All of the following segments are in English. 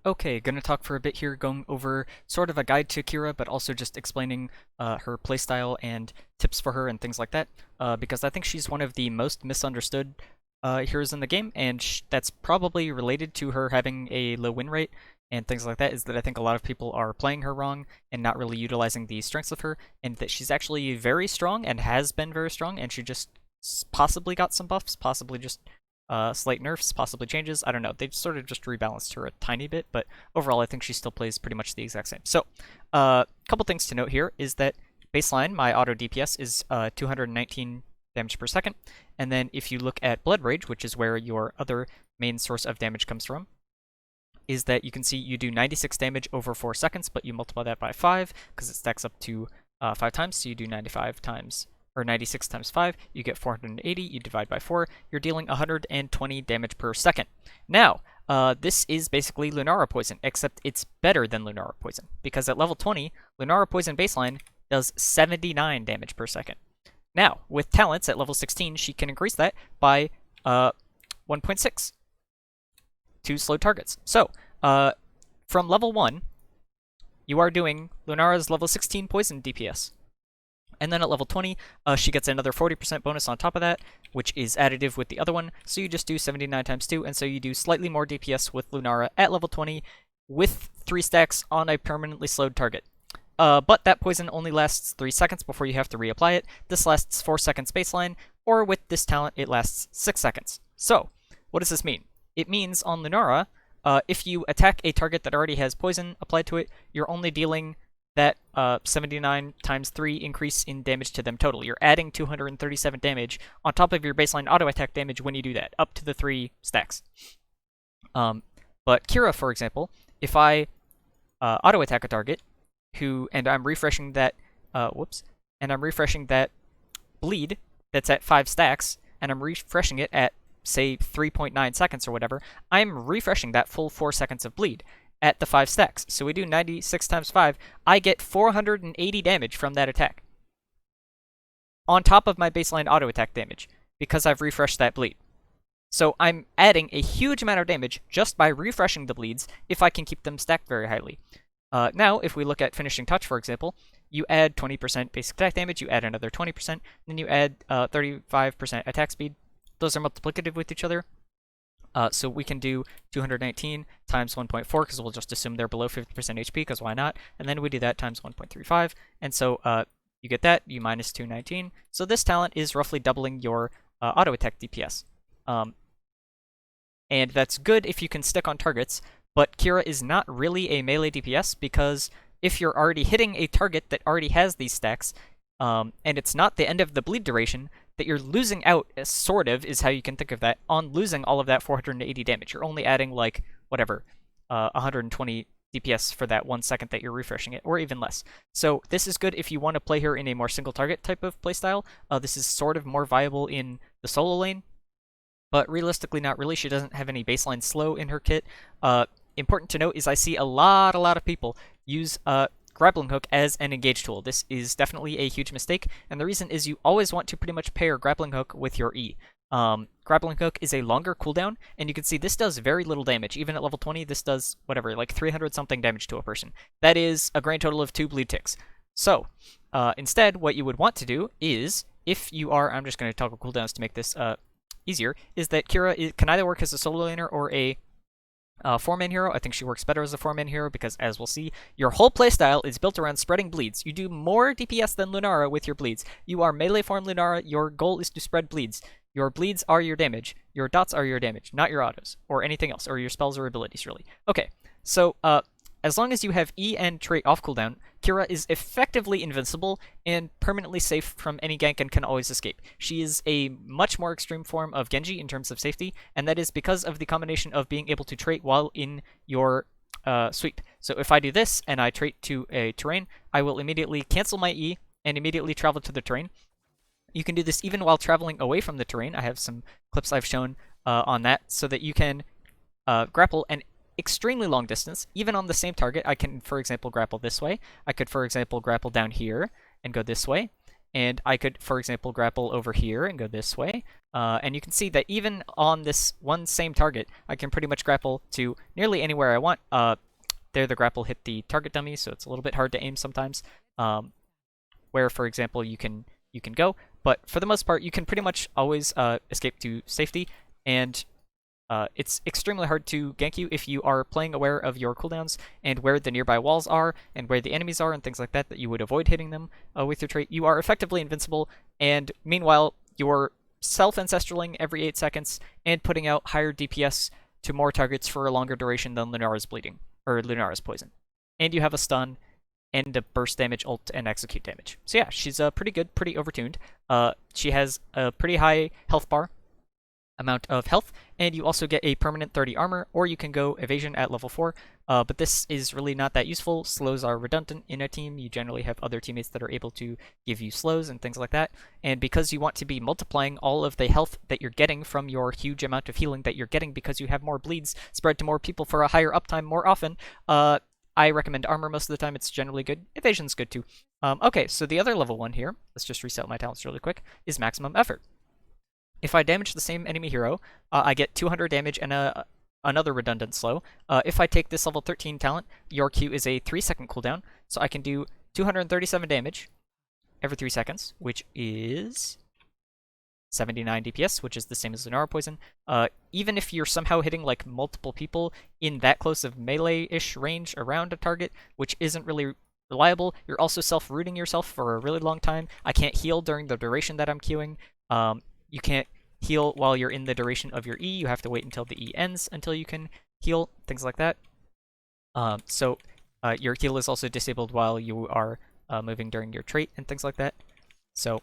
Okay, gonna talk for a bit here, going over sort of a guide to Qhira, but also just explaining her playstyle and tips for her and things like that, because I think she's one of the most misunderstood heroes in the game, and that's probably related to her having a low win rate and things like that, is that I think a lot of people are playing her wrong and not really utilizing the strengths of her, and that she's actually very strong and has been very strong, and she just possibly got some buffs, possibly just slight nerfs, possibly changes. I don't know. They've sort of just rebalanced her a tiny bit, but overall, I think she still plays pretty much the exact same. So, a couple things to note here is that baseline, my auto DPS is 219 damage per second, and then if you look at Blood Rage, which is where your other main source of damage comes from, is that you can see you do 96 damage over 4 seconds, but you multiply that by 5 because it stacks up to 5 times, so you do 95 times or 96 times 5, you get 480, you divide by 4, you're dealing 120 damage per second. Now, this is basically Lunara Poison, except it's better than Lunara Poison, because at level 20, Lunara Poison baseline does 79 damage per second. Now, with talents at level 16, she can increase that by 1.6 to slow targets. So, from level 1, you are doing Lunara's level 16 Poison DPS. And then at level 20, she gets another 40% bonus on top of that, which is additive with the other one. So you just do 79 times 2, and so you do slightly more DPS with Lunara at level 20 with 3 stacks on a permanently slowed target. But that poison only lasts 3 seconds before you have to reapply it. This lasts 4 seconds baseline, or with this talent, it lasts 6 seconds. So, what does this mean? It means on Lunara, if you attack a target that already has poison applied to it, you're only dealing that 79 times 3 increase in damage to them total. You're adding 237 damage on top of your baseline auto attack damage when you do that, up to the 3 stacks. But Qhira, for example, if I auto attack a target and I'm refreshing that and I'm refreshing that bleed that's at 5 stacks, and I'm refreshing it at say 3.9 seconds or whatever, I'm refreshing that full 4 seconds of bleed at the 5 stacks. So we do 96 times 5. I get 480 damage from that attack, on top of my baseline auto attack damage, because I've refreshed that bleed. So I'm adding a huge amount of damage just by refreshing the bleeds if I can keep them stacked very highly. Now, if we look at Finishing Touch, for example, you add 20% basic attack damage, you add another 20%, then you add 35% attack speed. Those are multiplicative with each other. So we can do 219 times 1.4, because we'll just assume they're below 50% HP, because why not? And then we do that times 1.35, and so you get that, you minus 219. So this talent is roughly doubling your auto attack DPS. And that's good if you can stick on targets, but Qhira is not really a melee DPS, because if you're already hitting a target that already has these stacks, and it's not the end of the bleed duration, that you're losing out, sort of, is how you can think of that, on losing all of that 480 damage. You're only adding, like, whatever, 120 DPS for that 1 second that you're refreshing it, or even less. So this is good if you want to play her in a more single target type of playstyle. This is sort of more viable in the solo lane, but realistically not really. She doesn't have any baseline slow in her kit. Important to note is I see a lot of people use grappling hook as an engage tool. This is definitely a huge mistake, and the reason is you always want to pretty much pair grappling hook with your E. Grappling hook is a longer cooldown, and you can see this does very little damage. Even at level 20, this does, whatever, like 300 something damage to a person. That is a grand total of 2 bleed ticks. So, instead, what you would want to do is, if you are, I'm just going to toggle cooldowns to make this easier, is that Qhira can either work as a solo laner or a 4-man hero. I think she works better as a 4-man hero because, as we'll see, your whole playstyle is built around spreading bleeds. You do more DPS than Lunara with your bleeds. You are melee form Lunara. Your goal is to spread bleeds. Your bleeds are your damage. Your dots are your damage, not your autos or anything else, or your spells or abilities, really. Okay, so as long as you have E and trait off cooldown, Qhira is effectively invincible and permanently safe from any gank and can always escape. She is a much more extreme form of Genji in terms of safety, and that is because of the combination of being able to trait while in your sweep. So if I do this and I trait to a terrain, I will immediately cancel my E and immediately travel to the terrain. You can do this even while traveling away from the terrain. I have some clips I've shown on that, so that you can grapple and extremely long distance, even on the same target. I can, for example, grapple this way. I could, for example, grapple down here and go this way. And I could, for example, grapple over here and go this way. And you can see that even on this one same target, I can pretty much grapple to nearly anywhere I want. There the grapple hit the target dummy, so it's a little bit hard to aim sometimes. Where, for example, you can go, but for the most part, you can pretty much always escape to safety, and it's extremely hard to gank you if you are playing aware of your cooldowns and where the nearby walls are and where the enemies are and things like that, that you would avoid hitting them with your trait. You are effectively invincible, and meanwhile, you're self-ancestraling every 8 seconds and putting out higher DPS to more targets for a longer duration than Lunara's bleeding, or Lunara's poison. And you have a stun and a burst damage, ult, and execute damage. So yeah, she's pretty good, pretty overtuned. She has a pretty high health bar, amount of health, and you also get a permanent 30 armor, or you can go evasion at level 4, but this is really not that useful. Slows are redundant in a team. You generally have other teammates that are able to give you slows and things like that, and because you want to be multiplying all of the health that you're getting from your huge amount of healing that you're getting because you have more bleeds spread to more people for a higher uptime more often, I recommend armor most of the time. It's generally good. Evasion's good too. Okay, so the other level 1 here, let's just reset my talents really quick, is maximum effort. If I damage the same enemy hero, I get 200 damage and another redundant slow. If I take this level 13 talent, your Q is a 3-second cooldown, so I can do 237 damage every 3 seconds, which is 79 DPS, which is the same as Lunara poison. Even if you're somehow hitting like multiple people in that close of melee-ish range around a target, which isn't really reliable, you're also self-rooting yourself for a really long time. I can't heal during the duration that I'm queuing. You can't heal while you're in the duration of your E. You have to wait until the E ends until you can heal, things like that. So your heal is also disabled while you are moving during your trait and things like that. So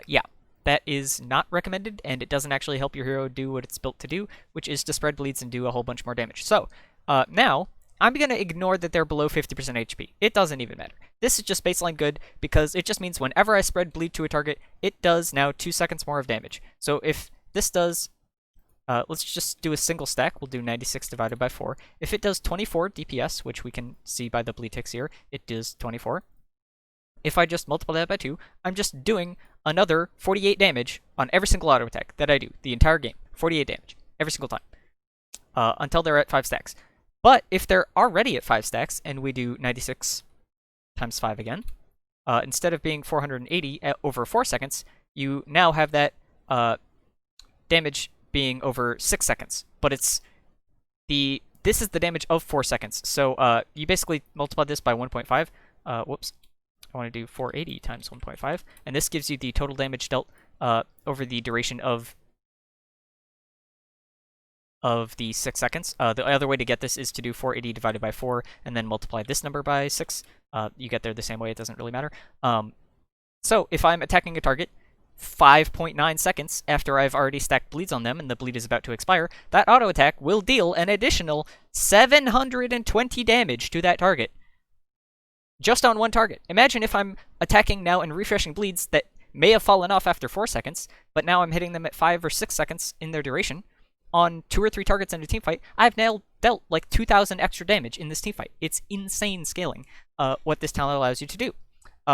yeah, that is not recommended, and it doesn't actually help your hero do what it's built to do, which is to spread bleeds and do a whole bunch more damage. So now I'm going to ignore that they're below 50% HP. It doesn't even matter. This is just baseline good because it just means whenever I spread bleed to a target, it does now 2 seconds more of damage. So if this does, let's just do a single stack. We'll do 96 divided by 4. If it does 24 DPS, which we can see by the bleed ticks here, it does 24. If I just multiply that by 2, I'm just doing another 48 damage on every single auto attack that I do the entire game. 48 damage every single time until they're at 5 stacks. But if they're already at 5 stacks, and we do 96 times 5 again, instead of being 480 over 4 seconds, you now have that damage being over 6 seconds. But this is the damage of 4 seconds. So you basically multiply this by 1.5. Whoops. I want to do 480 times 1.5. And this gives you the total damage dealt over the duration of the 6 seconds. The other way to get this is to do 480 divided by 4 and then multiply this number by 6. You get there the same way, it doesn't really matter. So if I'm attacking a target 5.9 seconds after I've already stacked bleeds on them and the bleed is about to expire, that auto attack will deal an additional 720 damage to that target. Just on one target. Imagine if I'm attacking now and refreshing bleeds that may have fallen off after 4 seconds, but now I'm hitting them at 5 or 6 seconds in their duration. On 2 or 3 targets in a teamfight, I've now dealt like 2,000 extra damage in this teamfight. It's insane scaling what this talent allows you to do.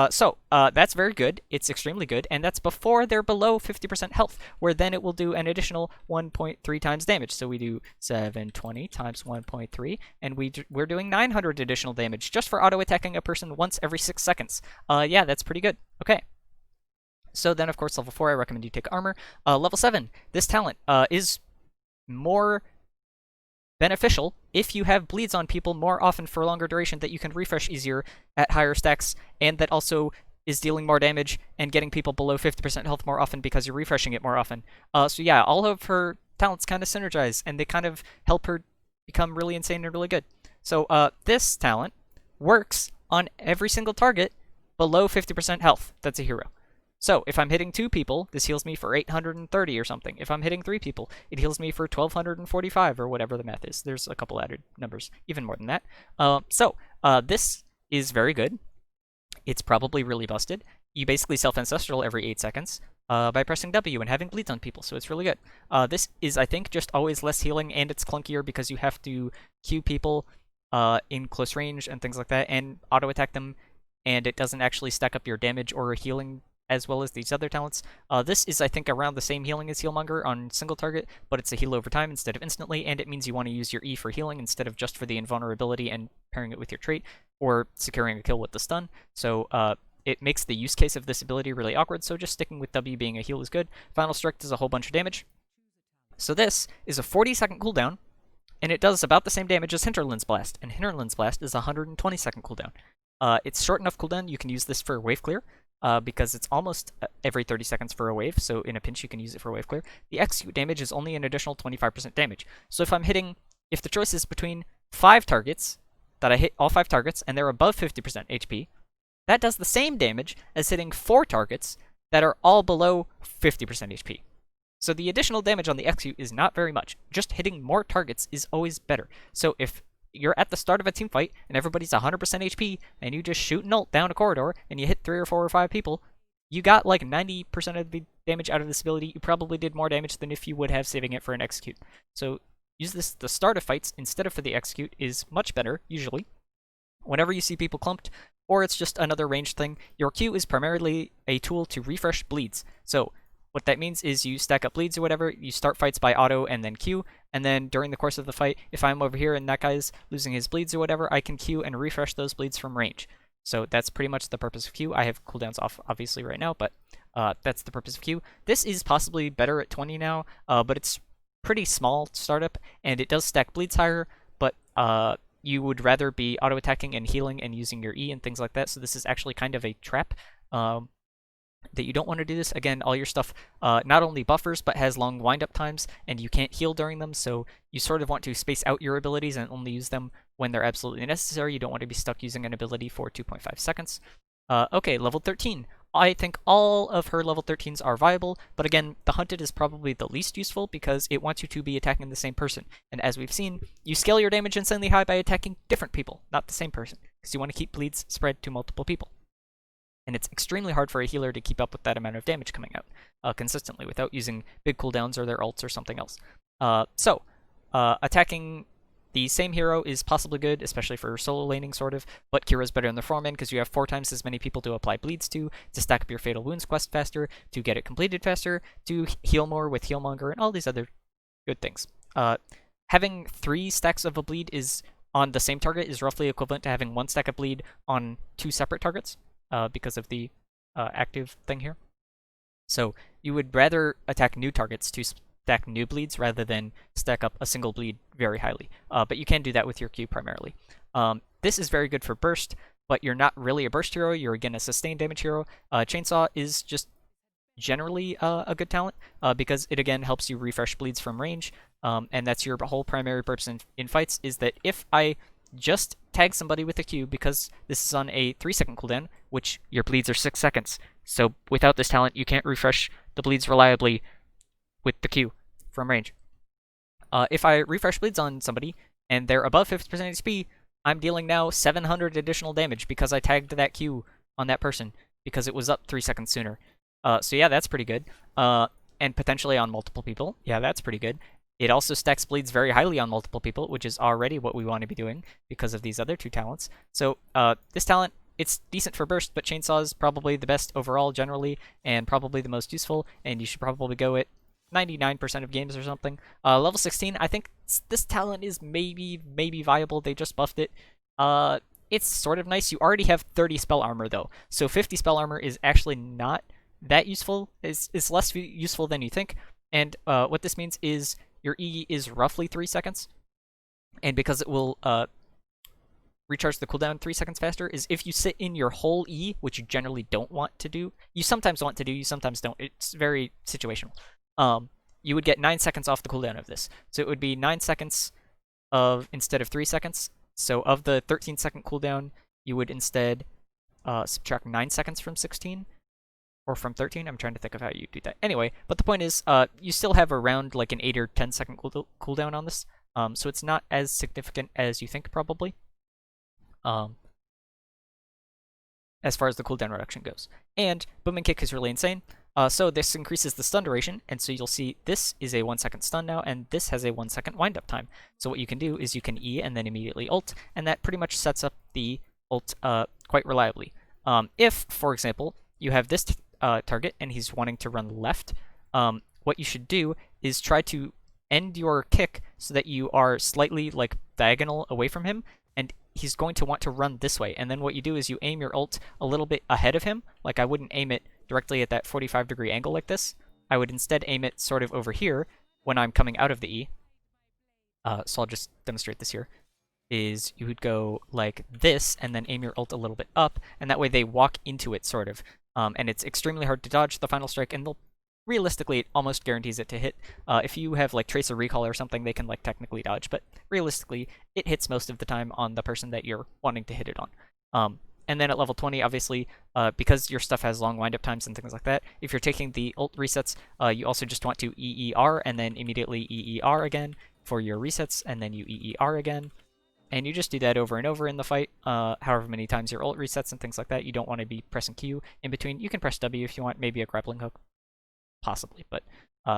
So that's very good. It's extremely good, and that's before they're below 50% health, where then it will do an additional 1.3 times damage. So we do 720 times 1.3, and we're doing 900 additional damage just for auto-attacking a person once every 6 seconds. Yeah, that's pretty good. Okay. So then, of course, level 4, I recommend you take armor. Level 7, this talent is more beneficial if you have bleeds on people more often for a longer duration that you can refresh easier at higher stacks, and that also is dealing more damage and getting people below 50% health more often because you're refreshing it more often. So yeah, all of her talents kind of synergize, and they kind of help her become really insane and really good. So this talent works on every single target below 50% health that's a hero. So if I'm hitting 2 people, this heals me for 830 or something. If I'm hitting 3 people, it heals me for 1245 or whatever the math is. There's a couple added numbers, even more than that. This is very good. It's probably really busted. You basically self-ancestral every 8 seconds by pressing W and having bleeds on people, so it's really good. This is, I think, just always less healing, and it's clunkier because you have to queue people in close range and things like that, and auto-attack them, and it doesn't actually stack up your damage or healing as well as these other talents. This is, I think, around the same healing as Healmonger on single target, but it's a heal over time instead of instantly, and it means you want to use your E for healing instead of just for the invulnerability and pairing it with your trait, or securing a kill with the stun. So it makes the use case of this ability really awkward, so just sticking with W being a heal is good. Final Strike does a whole bunch of damage. So this is a 40-second cooldown, and it does about the same damage as Hinterland's Blast, and Hinterland's Blast is a 120-second cooldown. It's short enough cooldown, you can use this for wave clear, because it's almost every 30 seconds for a wave, so in a pinch you can use it for wave clear. The execute damage is only an additional 25% damage. So if the choice is between 5 targets, that I hit all 5 targets, and they're above 50% HP, that does the same damage as hitting 4 targets that are all below 50% HP. So the additional damage on the execute is not very much. Just hitting more targets is always better. So if you're at the start of a team fight and everybody's 100% HP and you just shoot an ult down a corridor and you hit 3 or 4 or 5 people, you got like 90% of the damage out of this ability. You probably did more damage than if you would have saving it for an execute. So use this at the start of fights instead of for the execute is much better, usually. Whenever you see people clumped, or it's just another ranged thing, your Q is primarily a tool to refresh bleeds. So what that means is you stack up bleeds or whatever, you start fights by auto and then Q, and then during the course of the fight, if I'm over here and that guy's losing his bleeds or whatever, I can Q and refresh those bleeds from range. So that's pretty much the purpose of Q. I have cooldowns off obviously right now, but that's the purpose of Q. This is possibly better at 20 now, but it's pretty small startup, and it does stack bleeds higher, but you would rather be auto-attacking and healing and using your E and things like that, so this is actually kind of a trap. That you don't want to do this. Again, all your stuff not only buffers, but has long wind-up times, and you can't heal during them, so you sort of want to space out your abilities and only use them when they're absolutely necessary. You don't want to be stuck using an ability for 2.5 seconds. Okay, level 13. I think all of her level 13s are viable, but again, the Hunted is probably the least useful because it wants you to be attacking the same person. And as we've seen, you scale your damage insanely high by attacking different people, not the same person, because you want to keep bleeds spread to multiple people. And it's extremely hard for a healer to keep up with that amount of damage coming out consistently without using big cooldowns or their ults or something else. Attacking the same hero is possibly good, especially for solo laning, sort of, but Qhira's better in the form end because you have 4 times as many people to apply bleeds to stack up your Fatal Wounds quest faster, to get it completed faster, to heal more with Healmonger, and all these other good things. Having 3 stacks of a bleed is on the same target is roughly equivalent to having 1 stack of bleed on 2 separate targets, because of the active thing here. So you would rather attack new targets to stack new bleeds rather than stack up a single bleed very highly. But you can do that with your Q primarily. This is very good for burst, but you're not really a burst hero. You're again a sustained damage hero. Chainsaw is just generally a good talent because it again helps you refresh bleeds from range, and that's your whole primary purpose in fights, is that if I just tag somebody with a Q, because this is on a 3-second cooldown, which your bleeds are 6 seconds. So without this talent, you can't refresh the bleeds reliably with the Q from range. If I refresh bleeds on somebody and they're above 50% HP, I'm dealing now 700 additional damage because I tagged that Q on that person because it was up 3 seconds sooner. So yeah, that's pretty good. And potentially on multiple people. Yeah, that's pretty good. It also stacks bleeds very highly on multiple people, which is already what we want to be doing because of these other 2 talents. So this talent, it's decent for burst, but Chainsaw is probably the best overall generally, and probably the most useful, and you should probably go at 99% of games or something. Level 16, I think this talent is maybe viable. They just buffed it. It's sort of nice. You already have 30 spell armor though, so 50 spell armor is actually not that useful. It's less useful than you think, and what this means is your E is roughly 3 seconds, and because it will recharge the cooldown 3 seconds faster, is if you sit in your whole E, which you generally don't want to do, you sometimes want to do, you sometimes don't, it's very situational, you would get 9 seconds off the cooldown of this. So it would be 9 seconds instead of 3 seconds, so of the 13-second cooldown, you would instead subtract 9 seconds from 16, or from 13. I'm trying to think of how you do that. Anyway, but the point is, you still have around like an 8 or 10 second cooldown on this, so it's not as significant as you think probably, as far as the cooldown reduction goes. And Booming Kick is really insane. So this increases the stun duration, and so you'll see this is a 1 second stun now, and this has a 1 second wind up time. So what you can do is you can E and then immediately ult, and that pretty much sets up the ult quite reliably. If, for example, you have this target and he's wanting to run left, what you should do is try to end your kick so that you are slightly like diagonal away from him, and he's going to want to run this way. And then what you do is you aim your ult a little bit ahead of him. Like I wouldn't aim it directly at that 45-degree angle like this. I would instead aim it sort of over here when I'm coming out of the E. So I'll just demonstrate this here. Is you would go like this and then aim your ult a little bit up, and that way they walk into it sort of. And it's extremely hard to dodge the final strike, and they'll realistically it almost guarantees it to hit. If you have like tracer recall or something, they can like technically dodge, but realistically it hits most of the time on the person that you're wanting to hit it on. And then at level 20, obviously, because your stuff has long windup times and things like that, if you're taking the ult resets, you also just want to EER and then immediately EER again for your resets, and then you EER again. And you just do that over and over in the fight, however many times your ult resets and things like that. You don't want to be pressing Q in between. You can press W if you want, maybe a grappling hook, possibly, but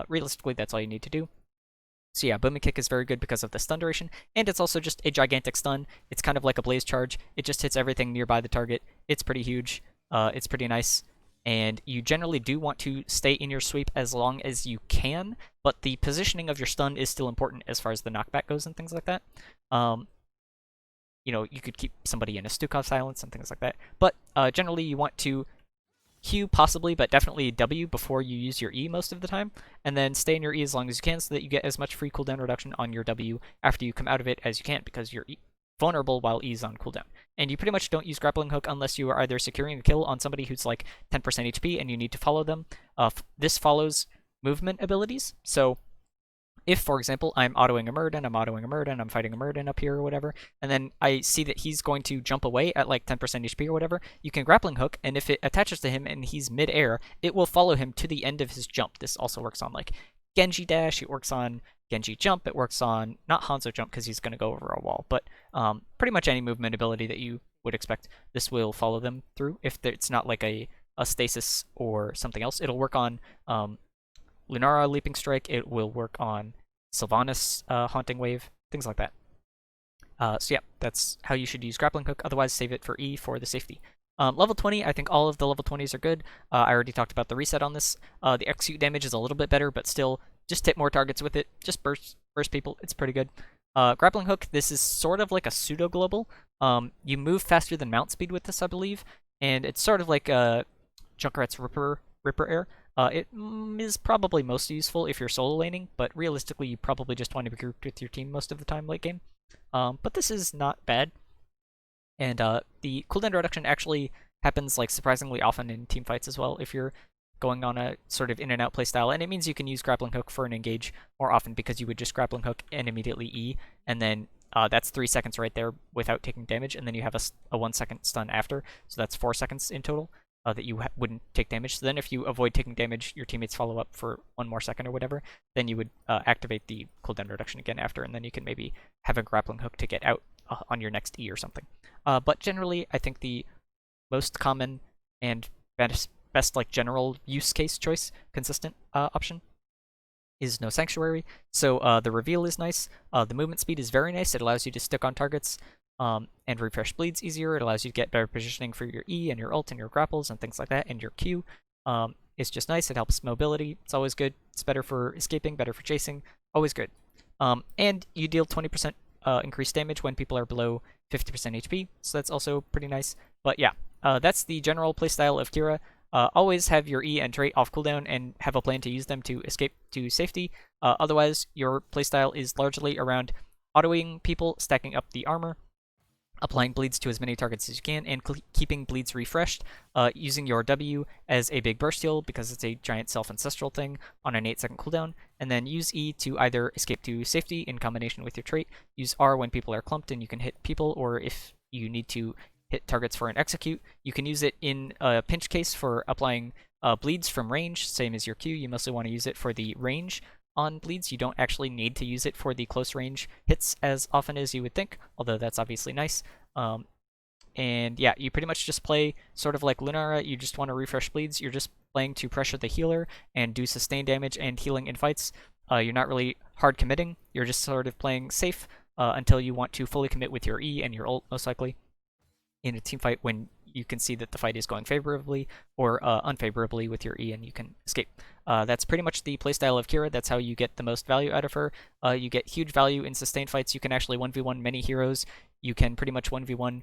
realistically, that's all you need to do. So yeah, Booming Kick is very good because of the stun duration, and it's also just a gigantic stun. It's kind of like a Blaze Charge. It just hits everything nearby the target. It's pretty huge. It's pretty nice. And you generally do want to stay in your sweep as long as you can, but the positioning of your stun is still important as far as the knockback goes and things like that. You know, you could keep somebody in a Stukov silence and things like that. But generally, you want to Q possibly, but definitely W before you use your E most of the time, and then stay in your E as long as you can so that you get as much free cooldown reduction on your W after you come out of it as you can, because you're vulnerable while E is on cooldown. And you pretty much don't use grappling hook unless you are either securing a kill on somebody who's like 10% HP and you need to follow them. This follows movement abilities, so if, for example, I'm autoing a Muradin, I'm fighting a Muradin up here or whatever, and then I see that he's going to jump away at like 10% HP or whatever, you can grappling hook, and if it attaches to him and he's mid-air, it will follow him to the end of his jump. This also works on like Genji dash, it works on Genji jump, it works on, not Hanzo jump because he's going to go over a wall, but pretty much any movement ability that you would expect, this will follow them through. If it's not like a stasis or something else, it'll work on Lunara Leaping Strike, it will work on Sylvanas Haunting Wave, things like that. So yeah, that's how you should use grappling hook, otherwise save it for E for the safety. Level 20, I think all of the level 20s are good. I already talked about the reset on this. The execute damage is a little bit better, but still, just hit more targets with it. Just burst people, it's pretty good. Grappling hook, this is sort of like a pseudo-global. You move faster than mount speed with this, I believe, and it's sort of like Junkrat's Ripper Air. It is probably most useful if you're solo laning, but realistically you probably just want to be grouped with your team most of the time late game. But this is not bad. And the cooldown reduction actually happens like surprisingly often in team fights as well if you're going on a sort of in and out playstyle, and it means you can use grappling hook for an engage more often because you would just grappling hook and immediately E, and then that's 3 seconds right there without taking damage, and then you have a 1 second stun after, so that's 4 seconds in total. That you wouldn't take damage. So then if you avoid taking damage, your teammates follow up for 1 more second or whatever, then you would activate the cooldown reduction again after, and then you can maybe have a grappling hook to get out on your next E or something. But generally, I think the most common and best like general use case choice, consistent option is no Sanctuary. So the reveal is nice. The movement speed is very nice. It allows you to stick on targets. And refresh bleeds easier. It allows you to get better positioning for your E and your ult and your grapples and things like that, and your Q. It's just nice. It helps mobility. It's always good. It's better for escaping, better for chasing. Always good. And you deal 20% increased damage when people are below 50% HP, so that's also pretty nice. But yeah, that's the general playstyle of Qhira. Always have your E and trait off cooldown and have a plan to use them to escape to safety. Otherwise, your playstyle is largely around autoing people, stacking up the armor, applying bleeds to as many targets as you can, and keeping bleeds refreshed, using your W as a big burst heal because it's a giant self-ancestral thing on an 8-second cooldown, and then use E to either escape to safety in combination with your trait, use R when people are clumped and you can hit people, or if you need to hit targets for an execute, you can use it in a pinch case for applying bleeds from range, same as your Q. You mostly want to use it for the range on bleeds. You don't actually need to use it for the close range hits as often as you would think, although that's obviously nice. And yeah, you pretty much just play sort of like Lunara. You just want to refresh bleeds. You're just playing to pressure the healer and do sustained damage and healing in fights. You're not really hard committing. You're just sort of playing safe until you want to fully commit with your E and your ult, most likely, in a team fight when you can see that the fight is going favorably or unfavorably with your E, and you can escape. That's pretty much the playstyle of Qhira. That's how you get the most value out of her. You get huge value in sustained fights. You can actually 1v1 many heroes. You can pretty much 1v1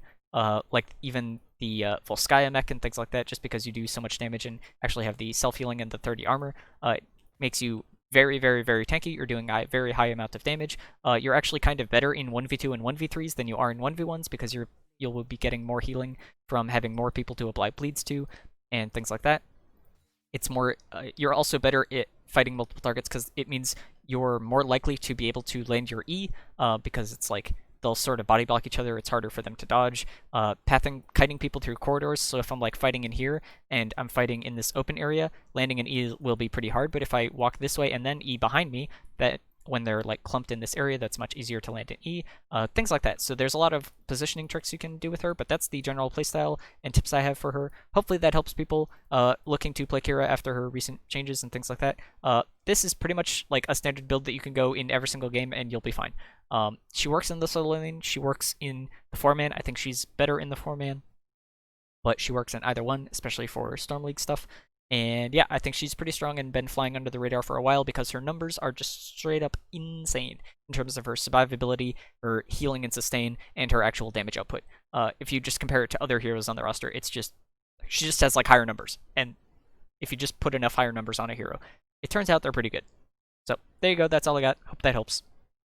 like even the Volskaya mech and things like that, just because you do so much damage and actually have the self-healing and the 30 armor. It makes you very, very, very tanky. You're doing a very high amount of damage. You're actually kind of better in 1v2 and 1v3s than you are in 1v1s because you'll be getting more healing from having more people to apply bleeds to and things like that. It's more you're also better at fighting multiple targets because it means you're more likely to be able to land your E because it's like they'll sort of body block each other. It's harder for them to dodge. Kiting people through corridors. So if I'm like fighting in here and I'm fighting in this open area, landing an E will be pretty hard. But if I walk this way and then E behind me, that when they're like clumped in this area, that's much easier to land an E. Things like that. So there's a lot of positioning tricks you can do with her, but that's the general playstyle and tips I have for her. Hopefully that helps people looking to play Qhira after her recent changes and things like that. This is pretty much like a standard build that you can go in every single game and you'll be fine. She works in the solo lane. She works in the 4-man. I think she's better in the 4-man, but she works in either one, especially for Storm League stuff. And yeah, I think she's pretty strong and been flying under the radar for a while because her numbers are just straight up insane in terms of her survivability, her healing and sustain, and her actual damage output. If you just compare it to other heroes on the roster, it's just she just has like higher numbers. And if you just put enough higher numbers on a hero, it turns out they're pretty good. So there you go. That's all I got. Hope that helps.